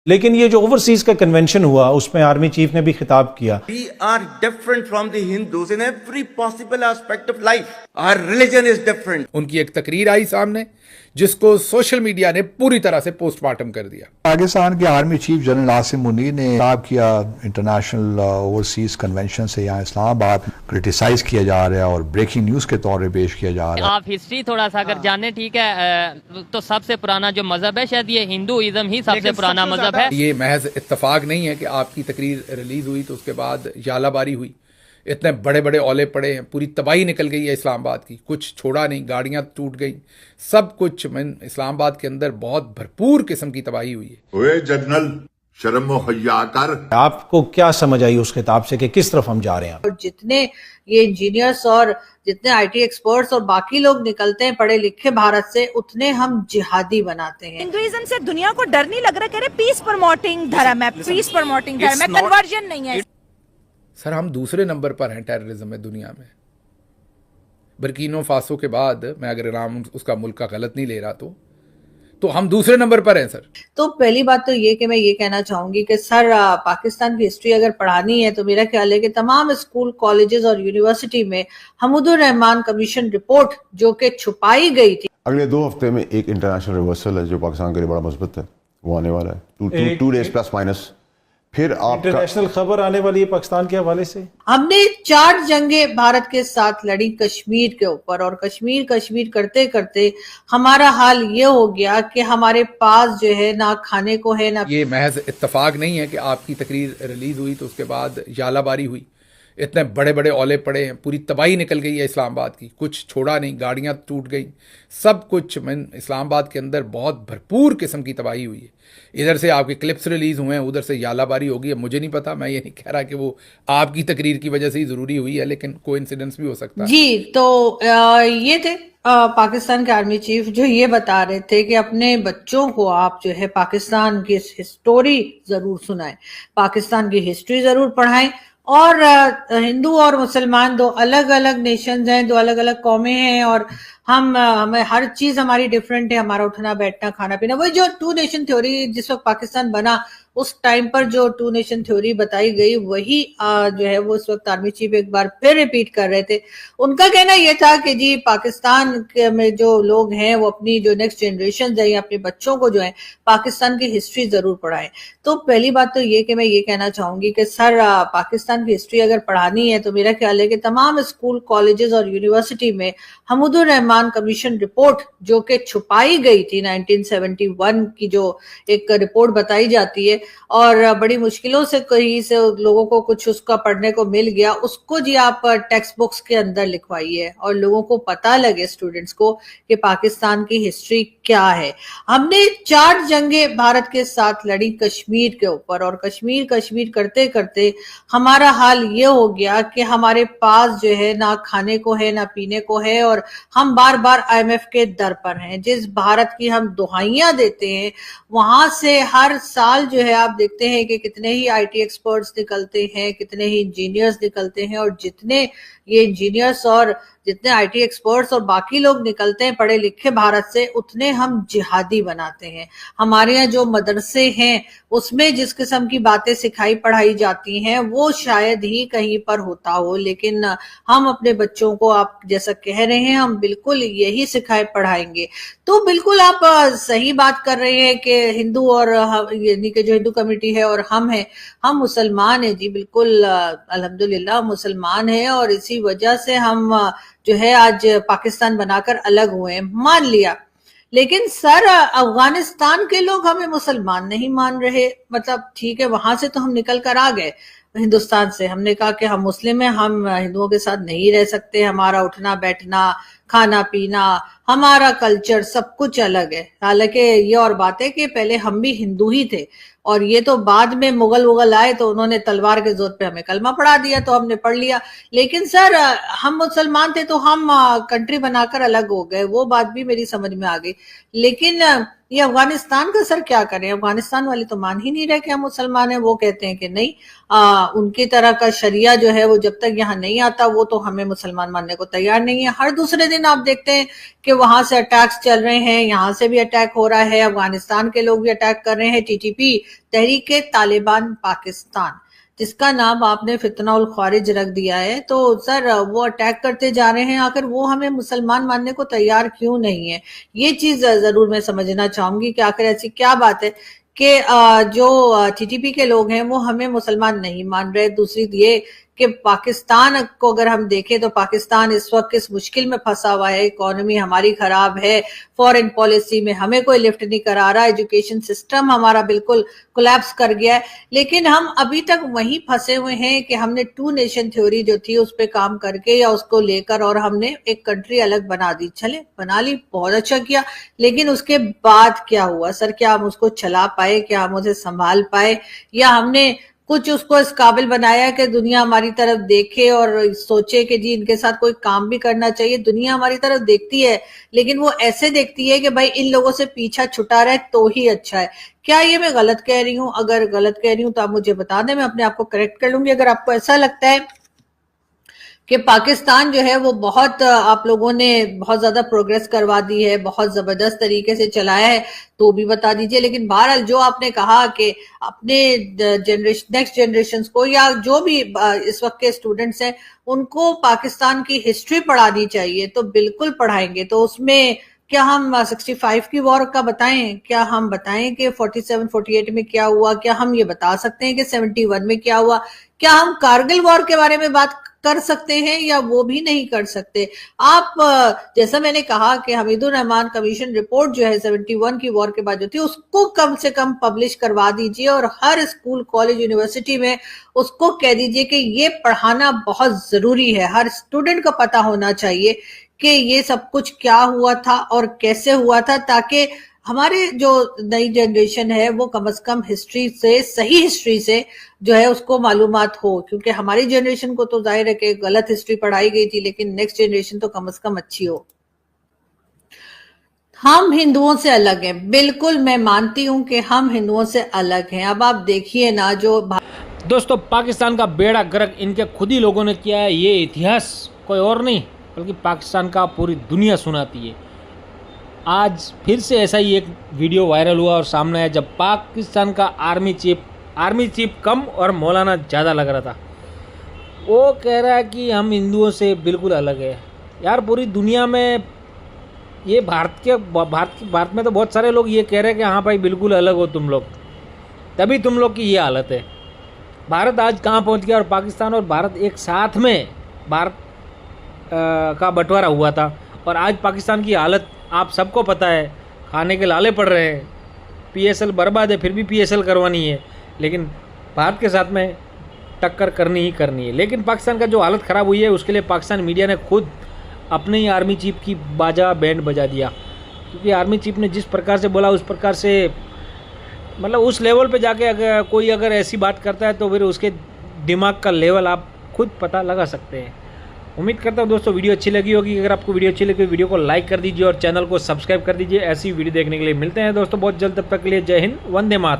لیکن یہ جو اوورسیز کا کنونشن ہوا اس میں آرمی چیف نے بھی خطاب کیا. We are different from the Hindus in every possible aspect of life. Our religion is different. ان کی ایک تقریر آئی سامنے جس کو سوشل میڈیا نے پوری طرح سے پوسٹ مارٹم کر دیا. پاکستان کے army chief general Asim Munir نے خطاب کیا انٹرنیشنل اوورسیز کنونشن سے یہاں اسلام آباد کرٹیسائز کیا جا رہا ہے اور بریکنگ نیوز کے طور پہ پیش کیا جا رہا ہے. آپ ہسٹری تھوڑا سا اگر جانیں ٹھیک ہے تو سب سے پرانا جو مذہب ہے شاید یہ ہندوازم ہی سب سے پرانا مذہب ہے. یہ محض اتفاق نہیں ہے کہ آپ کی تقریر ریلیز ہوئی تو اس کے بعد ژالہ باری ہوئی. اتنے بڑے بڑے اولے پڑے ہیں, پوری تباہی نکل گئی ہے اسلام آباد کی, کچھ چھوڑا نہیں, گاڑیاں ٹوٹ گئیں, سب کچھ. اسلام آباد کے اندر بہت بھرپور قسم کی تباہی ہوئی ہے. اوے جنرل شرم و حیا کر. آپ کو کیا سمجھ آئی اس خطاب سے کہ کس طرف ہم جا رہے ہیں؟ اور جتنے یہ انجینئرس اور جتنے آئی ٹی ایکسپرٹس اور باقی لوگ نکلتے ہیں پڑھے لکھے بھارت سے, اتنے ہم جہادی بناتے ہیں. ہندوازم سے دنیا کو ڈر نہیں لگ رہا, کہہ رہے پیس پروموٹنگ دھرم ہے, پیس پروموٹنگ دھرم ہے, کنورژن نہیں ہے. سر ہم دوسرے نمبر پر ہیں ٹیررزم میں دنیا میں. برکینو فاسو کے بعد, میں اگر نام اس کا ملک کا غلط نہیں لے رہا تو ہم دوسرے نمبر پر ہیں سر. تو پہلی بات تو یہ کہ میں یہ کہنا چاہوں گی کہ سر پاکستان کی ہسٹری اگر پڑھانی ہے تو میرا خیال ہے کہ تمام اسکول, کالجز اور یونیورسٹی میں حمود الرحمان کمیشن رپورٹ جو کہ چھپائی گئی تھی. اگلے 2 ہفتے میں ایک انٹرنیشنل ریورسل ہے جو پاکستان کے لیے بڑا مثبت ہے, وہ آنے والا ہے 2 days پلس مائنس. پھر آپ انٹرنیشنل خبر آنے والی ہے پاکستان کے حوالے سے. ہم نے 4 جنگیں بھارت کے ساتھ لڑی کشمیر کے اوپر, اور کشمیر کرتے کرتے ہمارا حال یہ ہو گیا کہ ہمارے پاس جو ہے نہ کھانے کو ہے نہ. یہ محض اتفاق نہیں ہے کہ آپ کی تقریر ریلیز ہوئی تو اس کے بعد ژالہ باری ہوئی. اتنے بڑے بڑے اولے پڑے ہیں, پوری تباہی نکل گئی ہے اسلام آباد کی, کچھ چھوڑا نہیں, گاڑیاں ٹوٹ گئیں, سب کچھ. اسلام آباد کے اندر بہت بھرپور قسم کی تباہی ہوئی ہے. ادھر سے آپ کے کلپس ریلیز ہوئے ہیں, ادھر سے ژالہ باری ہوگی. مجھے نہیں پتا, میں یہ نہیں کہہ رہا کہ وہ آپ کی تقریر کی وجہ سے ہی ضروری ہوئی ہے, لیکن کوئی انسیڈنس بھی ہو سکتا ہے. جی تو یہ تھے پاکستان کے آرمی چیف جو یہ بتا رہے تھے کہ اپنے بچوں کو آپ جو ہے پاکستان کی ہسٹوری ضرور سنائیں, پاکستان کی ہسٹری ضرور پڑھائیں. اور ہندو اور مسلمان 2 الگ الگ نیشنز ہیں, 2 الگ الگ قومیں ہیں, اور ہمیں ہر چیز ہماری ڈیفرنٹ ہے. ہمارا اٹھنا بیٹھنا کھانا پینا, وہی جو 2 نیشن تھیوری جس وقت پاکستان بنا اس ٹائم پر جو 2 نیشن تھیوری بتائی گئی وہی جو ہے وہ اس وقت آرمی چیف ایک بار پھر ریپیٹ کر رہے تھے. ان کا کہنا یہ تھا کہ جی پاکستان میں جو لوگ ہیں وہ اپنی جو نیکسٹ جنریشنز ہیں یا اپنے بچوں کو جو ہے پاکستان کی ہسٹری ضرور پڑھائیں. تو پہلی بات تو یہ کہ میں یہ کہنا چاہوں گی کہ سر پاکستان کی ہسٹری اگر پڑھانی ہے تو میرا خیال ہے کہ تمام اسکول, کالجز اور یونیورسٹی میں حمود الرحمان کمیشن رپورٹ جو کہ چھپائی گئی تھی 1971 کی, جو ایک رپورٹ بتائی جاتی ہے اور بڑی مشکلوں سے کہیں سے لوگوں کو کچھ اس کا پڑھنے کو مل گیا, اس کو جی آپ ٹیکسٹ بکس کے اندر لکھوائیے اور لوگوں کو پتہ لگے, اسٹوڈنٹس کو, کہ پاکستان کی ہسٹری کیا ہے. ہم نے 4 جنگیں بھارت کے ساتھ لڑی کشمیر کے اوپر, اور کشمیر کرتے کرتے ہمارا حال یہ ہو گیا کہ ہمارے پاس جو ہے نہ کھانے کو ہے نہ پینے کو ہے, اور ہم بار بار IMF کے در پر ہیں. جس بھارت کی ہم دہائیاں دیتے ہیں وہاں سے ہر سال جو ہے آپ دیکھتے ہیں کہ کتنے ہی آئی ٹی ایکسپرٹس نکلتے ہیں, کتنے ہی انجینئرز نکلتے ہیں, اور جتنے یہ انجینئرس اور جتنے آئی ٹی ایکسپرٹس اور باقی لوگ نکلتے ہیں پڑھے لکھے بھارت سے, اتنے ہم جہادی بناتے ہیں. ہمارے یہاں جو مدرسے ہیں اس میں جس قسم کی باتیں سکھائی پڑھائی جاتی ہیں وہ شاید ہی کہیں پر ہوتا ہو, لیکن ہم اپنے بچوں کو آپ جیسا کہہ رہے ہیں ہم بالکل یہی سکھائے پڑھائیں گے. تو بالکل آپ صحیح بات کر رہے ہیں کہ ہندو اور یعنی کہ جو ہندو کمیونٹی ہے اور ہم مسلمان ہیں. جی بالکل الحمدللہ مسلمان ہیں, اور اسی وجہ سے ہم جو ہے آج پاکستان بنا کر الگ ہوئے ہیں, مان لیا. لیکن سر افغانستان کے لوگ ہمیں مسلمان نہیں مان رہے. مطلب ٹھیک ہے وہاں سے تو ہم نکل کر آ گئے ہندوستان سے, ہم نے کہا کہ ہم مسلم ہیں, ہم ہندوؤں کے ساتھ نہیں رہ سکتے, ہمارا اٹھنا بیٹھنا کھانا پینا ہمارا کلچر سب کچھ الگ ہے. حالانکہ یہ اور بات ہے کہ پہلے ہم بھی ہندو ہی تھے, اور یہ تو بعد میں مغل آئے تو انہوں نے تلوار کے زور پہ ہمیں کلمہ پڑھا دیا تو ہم نے پڑھ لیا. لیکن سر ہم مسلمان تھے تو ہم کنٹری بنا کر الگ ہو گئے, وہ بات بھی میری سمجھ میں آ گئی. لیکن یہ افغانستان کا سر کیا کریں؟ افغانستان والے تو مان ہی نہیں رہے کہ ہم مسلمان ہیں، وہ کہتے ہیں کہ نہیں، ان کی طرح کا شریعہ جو ہے وہ جب تک یہاں نہیں آتا وہ تو ہمیں مسلمان ماننے کو تیار نہیں ہے۔ ہر دوسرے دن آپ دیکھتے ہیں کہ وہاں سے اٹیکس چل رہے ہیں، یہاں سے بھی اٹیک ہو رہا ہے، افغانستان کے لوگ بھی اٹیک کر رہے ہیں۔ TTP تحریک طالبان پاکستان، جس کا نام آپ نے فتنہ الخوارج رکھ دیا ہے، تو سر وہ اٹیک کرتے جا رہے ہیں، آخر وہ ہمیں مسلمان ماننے کو تیار کیوں نہیں ہے؟ یہ چیز ضرور میں سمجھنا چاہوں گی کہ آخر ایسی کیا بات ہے کہ جو TTP کے لوگ ہیں وہ ہمیں مسلمان نہیں مان رہے۔ دوسری یہ کہ پاکستان کو اگر ہم دیکھیں تو پاکستان اس وقت کس مشکل میں پھنسا ہوا ہے، اکانومی ہماری خراب ہے، فورن پالیسی میں ہمیں کوئی لفٹ نہیں کرا رہا، ایجوکیشن سسٹم ہمارا بالکل کولیپس کر گیا ہے، لیکن ہم ابھی تک وہیں پھنسے ہوئے ہیں کہ ہم نے 2 نیشن تھیوری جو تھی اس پہ کام کر کے یا اس کو لے کر اور ہم نے ایک کنٹری الگ بنا دی۔ چلے بنا لی، بہت اچھا کیا، لیکن اس کے بعد کیا ہوا سر؟ کیا ہم اس کو چلا پائے؟ کیا ہم اسے سنبھال پائے؟ یا ہم نے کچھ اس کو اس قابل بنایا کہ دنیا ہماری طرف دیکھے اور سوچے کہ جی ان کے ساتھ کوئی کام بھی کرنا چاہیے؟ دنیا ہماری طرف دیکھتی ہے لیکن وہ ایسے دیکھتی ہے کہ بھائی ان لوگوں سے پیچھا چھٹا رہے تو ہی اچھا ہے۔ کیا یہ میں غلط کہہ رہی ہوں؟ اگر غلط کہہ رہی ہوں تو آپ مجھے بتا دیں، میں اپنے آپ کو کریکٹ کر لوں گی۔ اگر آپ کو ایسا لگتا ہے کہ پاکستان جو ہے وہ بہت آپ لوگوں نے بہت زیادہ پروگریس کروا دی ہے، بہت زبردست طریقے سے چلایا ہے، تو بھی بتا دیجئے۔ لیکن بہرحال جو آپ نے کہا کہ اپنے نیکسٹ جنریشنز کو یا جو بھی اس وقت کے اسٹوڈنٹس ہیں ان کو پاکستان کی ہسٹری پڑھانی چاہیے، تو بالکل پڑھائیں گے۔ تو اس میں کیا ہم 65 کی وار کا بتائیں؟ کیا ہم بتائیں کہ 47-48 میں کیا ہوا؟ کیا ہم یہ بتا سکتے ہیں کہ 71 میں کیا ہوا؟ کیا ہم کارگل وار کے بارے میں بات کر سکتے ہیں یا وہ بھی نہیں کر سکتے؟ آپ جیسا میں نے کہا کہ حمید الرحمان کمیشن رپورٹ جو ہے 71 کی وار کے بعد جو تھی اس کو کم سے کم پبلش کروا دیجئے، اور ہر اسکول، کالج، یونیورسٹی میں اس کو کہہ دیجئے کہ یہ پڑھانا بہت ضروری ہے، ہر اسٹوڈنٹ کو پتہ ہونا چاہیے کہ یہ سب کچھ کیا ہوا تھا اور کیسے ہوا تھا، تاکہ ہمارے جو نئی جنریشن ہے وہ کم از کم ہسٹری سے، صحیح ہسٹری سے جو ہے اس کو معلومات ہو۔ کیونکہ ہماری جنریشن کو تو ظاہر ہے کہ غلط ہسٹری پڑھائی گئی تھی، لیکن نیکسٹ جنریشن تو کم از کم اچھی ہو۔ ہم ہندوؤں سے الگ ہیں، بالکل میں مانتی ہوں کہ ہم ہندوؤں سے الگ ہیں۔ اب آپ دیکھیے نا جو دوستو، پاکستان کا بیڑا گرک ان کے خود ہی لوگوں نے کیا ہے، یہ اتہاس کوئی اور نہیں بلکہ پاکستان کا پوری دنیا سناتی ہے۔ آج پھر سے ایسا ہی ایک ویڈیو وائرل ہوا اور سامنے آیا جب پاکستان کا آرمی چیف کم اور مولانا زیادہ لگ رہا تھا۔ وہ کہہ رہا ہے کہ ہم ہندوؤں سے بالکل الگ ہے۔ یار پوری دنیا میں یہ بھارت میں تو بہت سارے لوگ یہ کہہ رہے ہیں کہ ہاں بھائی بالکل الگ ہو تم لوگ، تبھی تم لوگ کی یہ حالت ہے۔ بھارت آج کہاں پہنچ گیا، اور پاکستان اور بھارت ایک ساتھ میں بھارت کا بٹوارا ہوا تھا، اور آج پاکستان کی حالت آپ سب کو پتہ ہے، کھانے کے لالے پڑ رہے ہیں، PSL برباد ہے، پھر بھی PSL کروانی ہے، لیکن بھارت کے ساتھ میں ٹکر کرنی ہی کرنی ہے۔ لیکن پاکستان کا جو حالت خراب ہوئی ہے اس کے لیے پاکستان میڈیا نے خود اپنے ہی آرمی چیف کی بینڈ بجا دیا، کیونکہ آرمی چیف نے جس پرکار سے بولا اس پرکار سے مطلب اس لیول پہ جا کے کوئی اگر ایسی بات کرتا ہے تو پھر اس کے دماغ کا لیول آپ خود پتہ لگا سکتے ہیں۔ امید کرتا ہوں دوستو ویڈیو اچھی لگی ہوگی۔ اگر آپ کو ویڈیو اچھی لگی ویڈیو کو لائک کر دیجیے اور چینل کو سبسکرائب کر دیجیے۔ ایسی ویڈیو دیکھنے کے لیے ملتے ہیں دوستو بہت جلد، تب تک کے لیے جے ہند، وندے ماترم۔